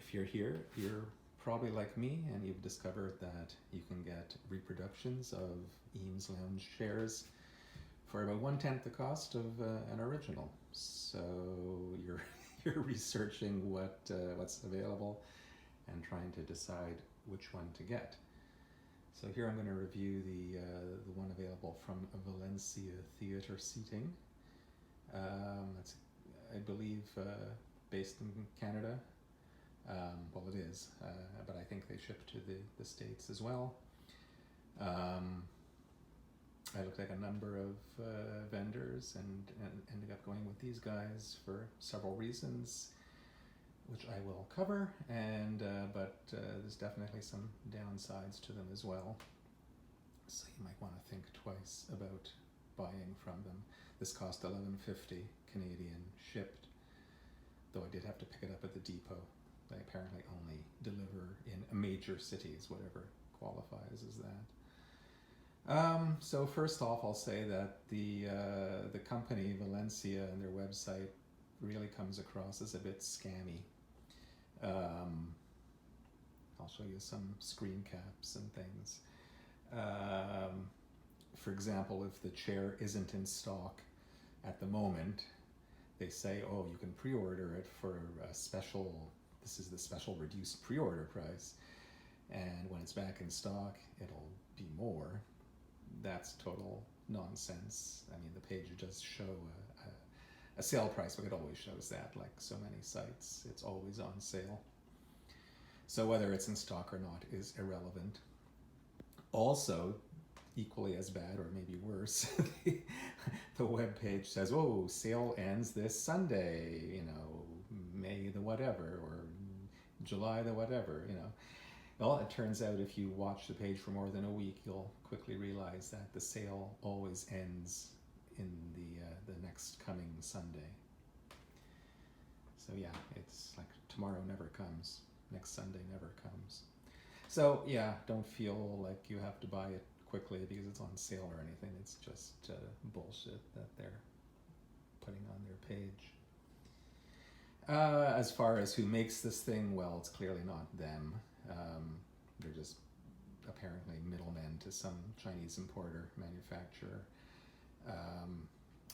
if you're here, you're probably like me and you've discovered that you can get reproductions of Eames lounge chairs for about 1/10 the cost of an original. So you're you're researching what's available and trying to decide which one to get. So here I'm going to review the one available from Valencia Theatre Seating. It's, I believe, based in Canada. Well, it is, but I think they ship to the States as well. I looked at a number of vendors and ended up going with these guys for several reasons, which I will cover, and but there's definitely some downsides to them as well. So you might want to think twice about buying from them. This cost $11.50 Canadian shipped, though I did have to pick it up at the depot. They apparently only deliver in major cities, whatever qualifies as that. So first off, I'll say that the company Valencia and their website really comes across as a bit scammy. I'll show you some screen caps and things. For example, if the chair isn't in stock at the moment, they say, oh, you can pre-order it for a special, this is the special reduced pre-order price, and when it's back in stock, it'll be more. That's total nonsense. I mean, the page does show a sale price, but it always shows that, like so many sites. It's always on sale. So whether it's in stock or not is irrelevant. Also, equally as bad, or maybe worse, the web page says, oh, sale ends this Sunday, you know, May the whatever, or July the whatever, you know. Well, it turns out if you watch the page for more than a week, you'll quickly realize that the sale always ends in the next coming Sunday. So yeah, it's like tomorrow never comes, next Sunday never comes. So yeah, don't feel like you have to buy it quickly because it's on sale or anything. It's just bullshit that they're putting on their page. As far as who makes this thing, well, it's clearly not them. They're just apparently middlemen to some Chinese importer manufacturer.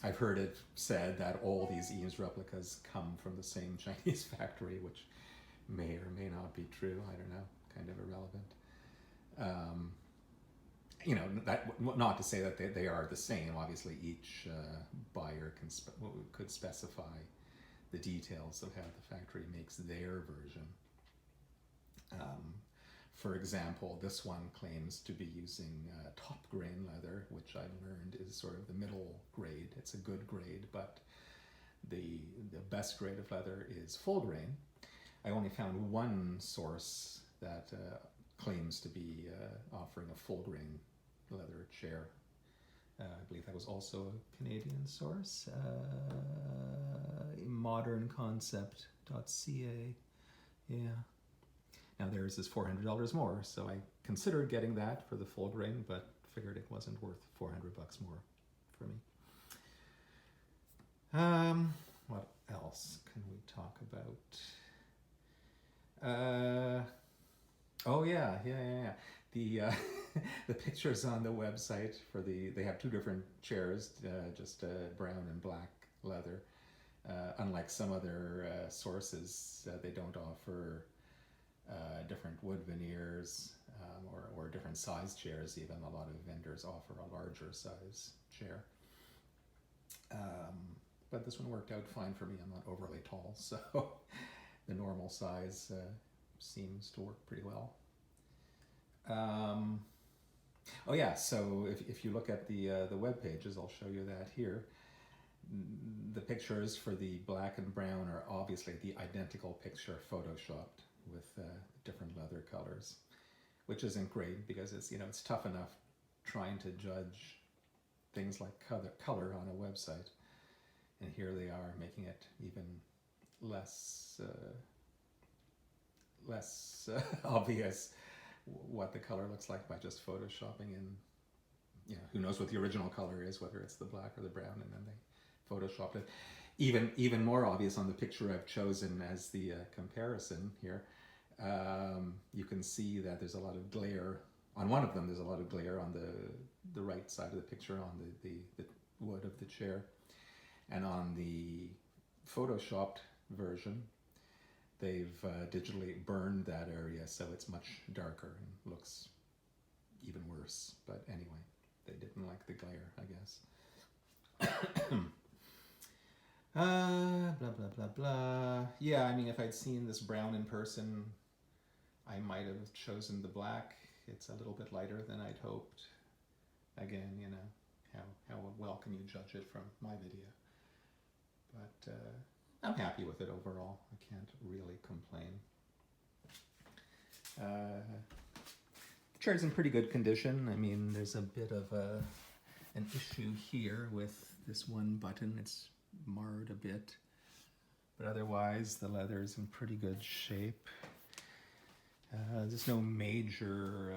I've heard it said that all these Eames replicas come from the same Chinese factory, which may or may not be true. I don't know, kind of irrelevant. You know, that not to say that they are the same. Obviously, each buyer could specify the details of how the factory makes their version. For example, this one claims to be using top grain leather, which I've learned is sort of the middle grade. It's a good grade, but the best grade of leather is full grain. I only found one source that claims to be offering a full grain leather chair. I believe that was also a Canadian source. modernconcept.ca. Yeah. Now theirs is $400 more, so I considered getting that for the full grain, but figured it wasn't worth $400 more for me. What else can we talk about? Oh yeah. The the pictures on the website for they have two different chairs, just brown and black leather. Unlike some other sources, they don't offer different wood veneers or different size chairs. Even a lot of vendors offer a larger size chair. But this one worked out fine for me. I'm not overly tall, so the normal size seems to work pretty well. Oh yeah, so if you look at the web pages, I'll show you that here. The pictures for the black and brown are obviously the identical picture photoshopped with different leather colors, which isn't great because it's, you know, it's tough enough trying to judge things like color on a website, and here they are making it even less obvious what the color looks like by just photoshopping in, you know, who knows what the original color is, whether it's the black or the brown, and then they photoshopped it. Even more obvious on the picture I've chosen as the comparison here. You can see that there's a lot of glare. On one of them, there's a lot of glare on the right side of the picture, on the wood of the chair. And on the photoshopped version, they've digitally burned that area, so it's much darker and looks even worse. But anyway, they didn't like the glare, I guess. Blah, blah, blah, blah. Yeah, I mean, if I'd seen this brown in person, I might have chosen the black. It's a little bit lighter than I'd hoped. Again, you know, how well can you judge it from my video? But I'm happy with it overall. I can't really complain. The chair's in pretty good condition. I mean, there's a bit of an issue here with this one button. It's marred a bit, but otherwise the leather is in pretty good shape. There's no major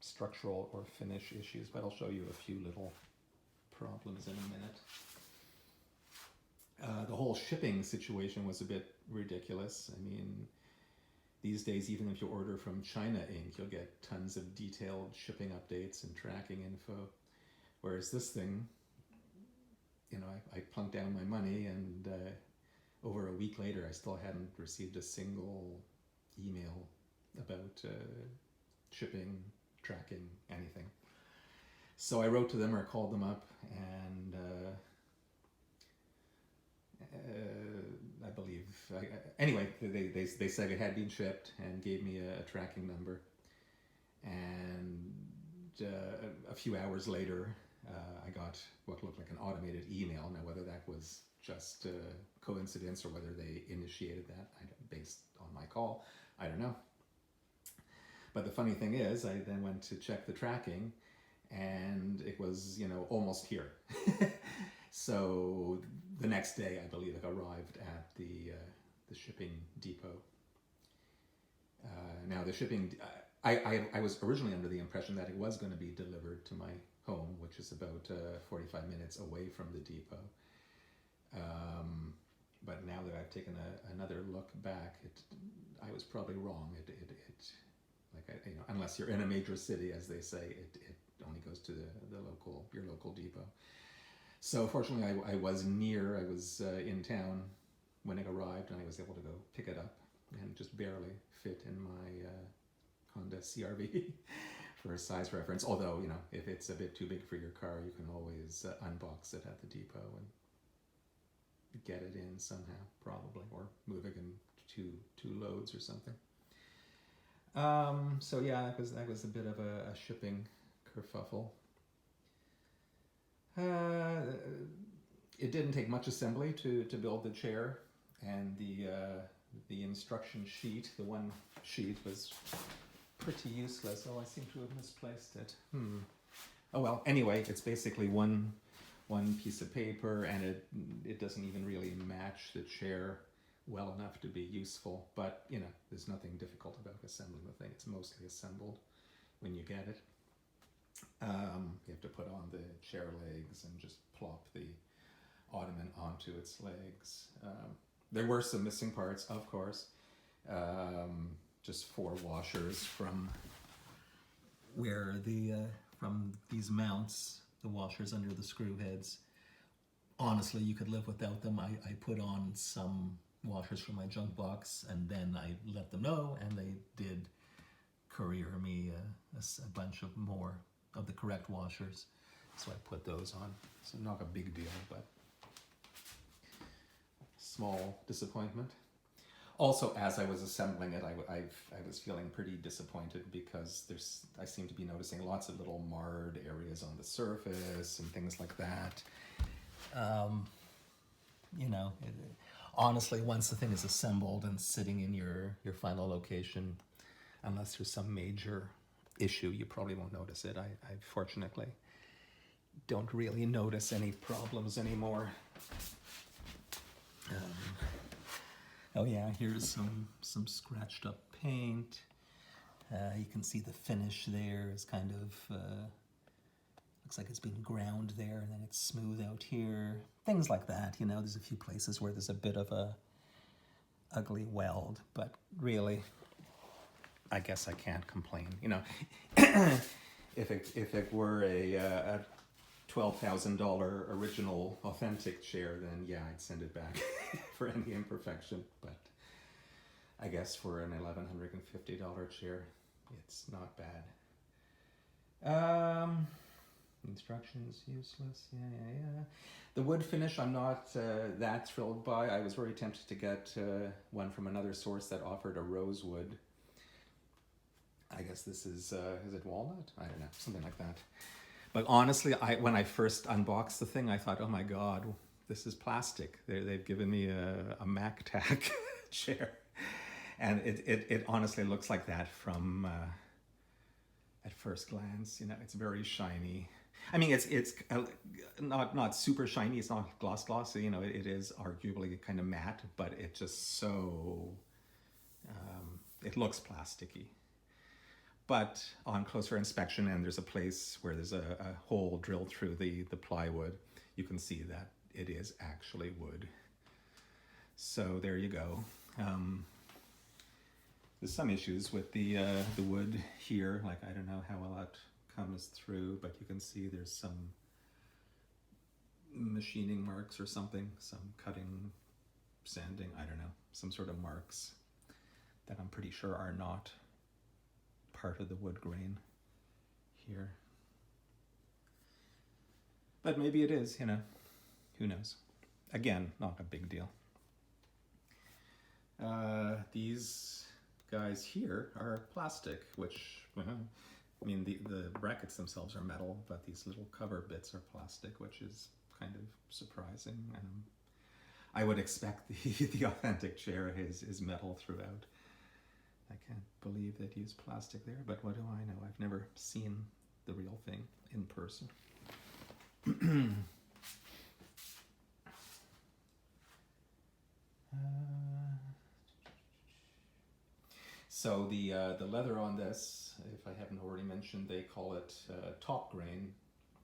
structural or finish issues, but I'll show you a few little problems in a minute. The whole shipping situation was a bit ridiculous. I mean, these days, even if you order from China Inc., you'll get tons of detailed shipping updates and tracking info. Whereas this thing, you know, I plunked down my money, and over a week later, I still hadn't received a single email about shipping, tracking, anything. So I wrote to them or called them up, and I believe, anyway, they said it had been shipped and gave me a tracking number. And a few hours later, I got what looked like an automated email. Now, whether that was just coincidence or whether they initiated that based on my call, I don't know. But the funny thing is, I then went to check the tracking, and it was, you know, almost here. So the next day, I believe, it arrived at the shipping depot. Now the shipping, I was originally under the impression that it was going to be delivered to my home, which is about 45 minutes away from the depot. But now that I've taken another look back, I was probably wrong. You know, unless you're in a major city, as they say, it only goes to your local depot. So fortunately, I was in town when it arrived, and I was able to go pick it up, and just barely fit in my Honda CR-V for a size reference. Although, you know, if it's a bit too big for your car, you can always unbox it at the depot and get it in somehow, probably, or move it in two loads or something. So yeah, that was a bit of a shipping kerfuffle. It didn't take much assembly to build the chair, and the instruction sheet, the one sheet, was pretty useless. Oh, I seem to have misplaced it. Oh well, anyway, it's basically one piece of paper, and it doesn't even really match the chair well enough to be useful. But, you know, there's nothing difficult about assembling the thing. It's mostly assembled when you get it. You have to put on the chair legs and just plop the ottoman onto its legs. There were some missing parts, of course. Just 4 washers from where from these mounts, the washers under the screw heads. Honestly, you could live without them. I put on some washers from my junk box, and then I let them know, and they did courier me a bunch of more of the correct washers. So I put those on. So not a big deal, but small disappointment. Also, as I was assembling it, I was feeling pretty disappointed because I seem to be noticing lots of little marred areas on the surface and things like that. You know, honestly, once the thing is assembled and sitting in your final location, unless there's some major issue, you probably won't notice it. I fortunately don't really notice any problems anymore. Oh yeah, here's some scratched up paint. You can see the finish there is kind of, looks like it's been ground there, and then it's smooth out here. Things like that, you know, there's a few places where there's a bit of a ugly weld, but really, I guess I can't complain. You know, if it were a $12,000 original authentic chair, then yeah, I'd send it back for any imperfection. But I guess for an $1,150 chair, it's not bad. Instructions useless. Yeah. The wood finish I'm not that thrilled by. I was very tempted to get one from another source that offered a rosewood. I guess this is it walnut? I don't know, something like that. But honestly, when I first unboxed the thing, I thought, oh my God, this is plastic. They've given me a MacTac chair. And it honestly looks like that from at first glance. You know, it's very shiny. I mean, it's not super shiny. It's not glossy. You know, it is arguably kind of matte, but it just so it looks plasticky. But on closer inspection, and there's a place where there's a hole drilled through the plywood, you can see that it is actually wood. So there you go. There's some issues with the wood here. Like, I don't know how well that comes through, but you can see there's some machining marks or something, some cutting, sanding, I don't know, some sort of marks that I'm pretty sure are not part of the wood grain here. But maybe it is, you know, who knows. Again, not a big deal. These guys here are plastic, which, well, I mean, the brackets themselves are metal, but these little cover bits are plastic, which is kind of surprising. I would expect the authentic chair is metal throughout. I can't believe they'd use plastic there, but what do I know? I've never seen the real thing in person. So the leather on this, if I haven't already mentioned, they call it top grain,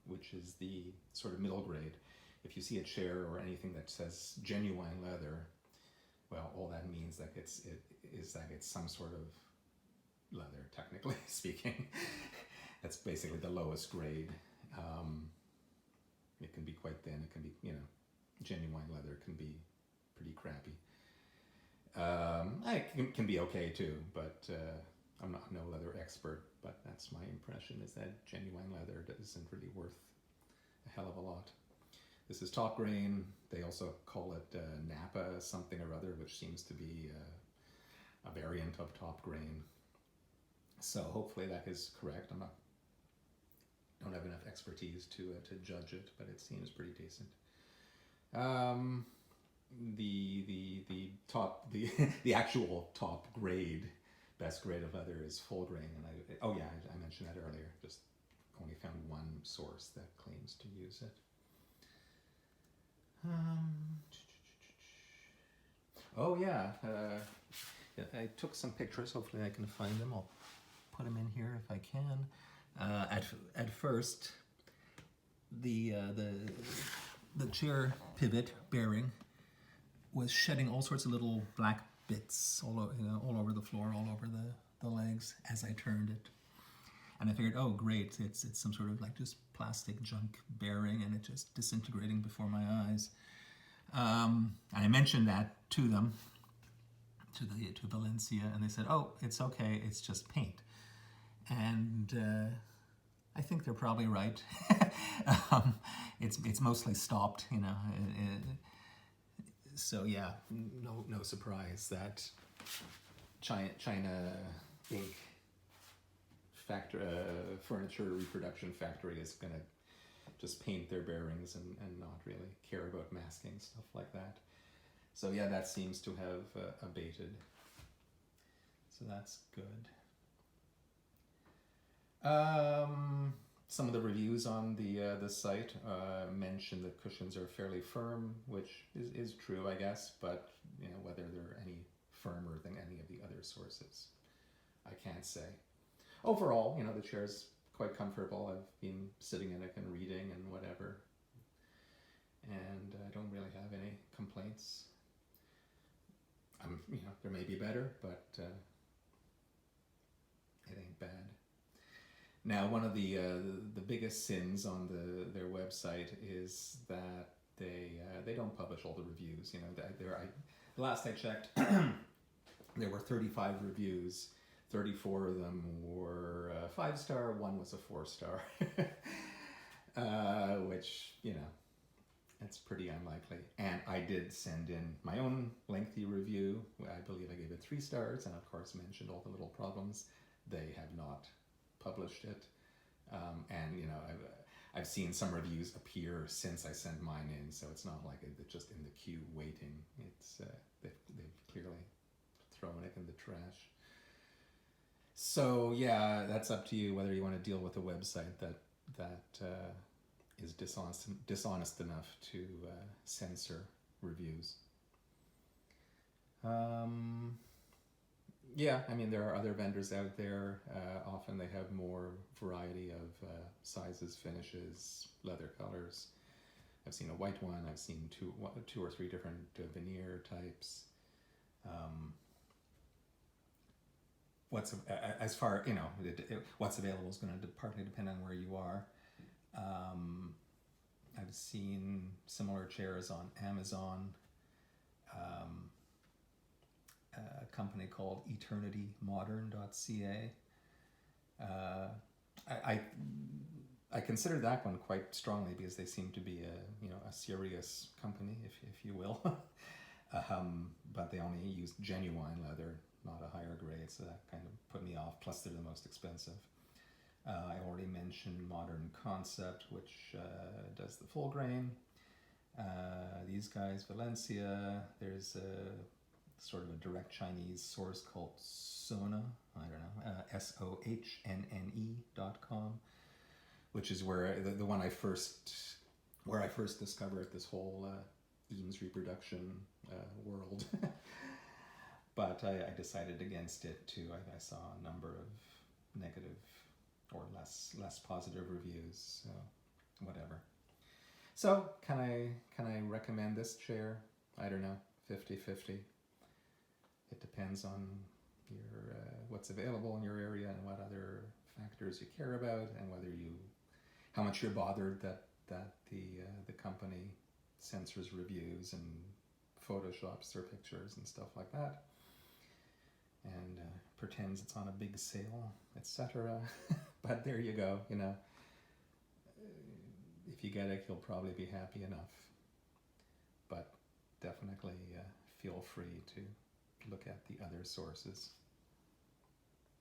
which is the sort of middle grade. If you see a chair or anything that says genuine leather, well, all that means that it's some sort of leather, technically speaking. That's basically the lowest grade. It can be quite thin. It can be, you know, genuine leather can be pretty crappy. It can be okay too, but I'm not no leather expert, but that's my impression, is that genuine leather isn't really worth a hell of a lot. This is top grain. They also call it Napa something or other, which seems to be a variant of top grain. So hopefully that is correct. Don't have enough expertise to judge it, but it seems pretty decent. The actual top grade, best grade of leather is full grain, and I mentioned that earlier. Just only found one source that claims to use it. I took some pictures. Hopefully I can find them. I'll put them in here if I can. At first, the chair pivot bearing was shedding all sorts of little black bits all over the floor, all over the legs as I turned it. And I figured, oh great, it's some sort of like just plastic junk bearing, and it just disintegrating before my eyes. And I mentioned that to them, to Valencia, and they said, oh, it's okay, it's just paint. And I think they're probably right. It's mostly stopped, you know. So yeah, no surprise that China Inc. Furniture reproduction factory is going to just paint their bearings and not really care about masking, stuff like that. So yeah, that seems to have abated. So that's good. Some of the reviews on the site mention that cushions are fairly firm, which is true, I guess, but you know, whether they're any firmer than any of the other sources, I can't say. Overall, you know, the chair's quite comfortable. I've been sitting in it and reading and whatever, and I don't really have any complaints. there may be better, but it ain't bad. Now, one of the biggest sins on their website is that they don't publish all the reviews. Last I checked, there were 35 reviews. 34 of them were 5-star. One was a 4-star, which it's pretty unlikely. And I did send in my own lengthy review. I believe I gave it 3 stars, and of course mentioned all the little problems. They have not published it, and I've seen some reviews appear since I sent mine in, so it's not like it's just in the queue waiting. It's they've clearly thrown it in the trash. So yeah, that's up to you whether you want to deal with a website that is dishonest enough to censor reviews. Yeah, there are other vendors out there. Often they have more variety of sizes, finishes, leather colors. I've seen a white one. I've seen two or three different veneer types. What's available is going to partly depend on where you are. I've seen similar chairs on Amazon. A company called eternitymodern.ca. I consider that one quite strongly because they seem to be a serious company, if you will. But they only use genuine leather, not a higher grade, so that kind of put me off. Plus, they're the most expensive. I already mentioned Modern Concept, which does the full grain. These guys, Valencia. There's a sort of a direct Chinese source called Sona. I don't know, SOHNNE.com, which is where the one I first discovered this whole Eames reproduction world. But I decided against it too. I saw a number of negative or less positive reviews, so whatever. So can I recommend this chair? I don't know, 50-50. It depends on your what's available in your area and what other factors you care about, and how much you're bothered that the company censors reviews and photoshops their pictures and stuff like that, and pretends it's on a big sale, etc. But there you go. If you get it, you'll probably be happy enough. But definitely feel free to look at the other sources.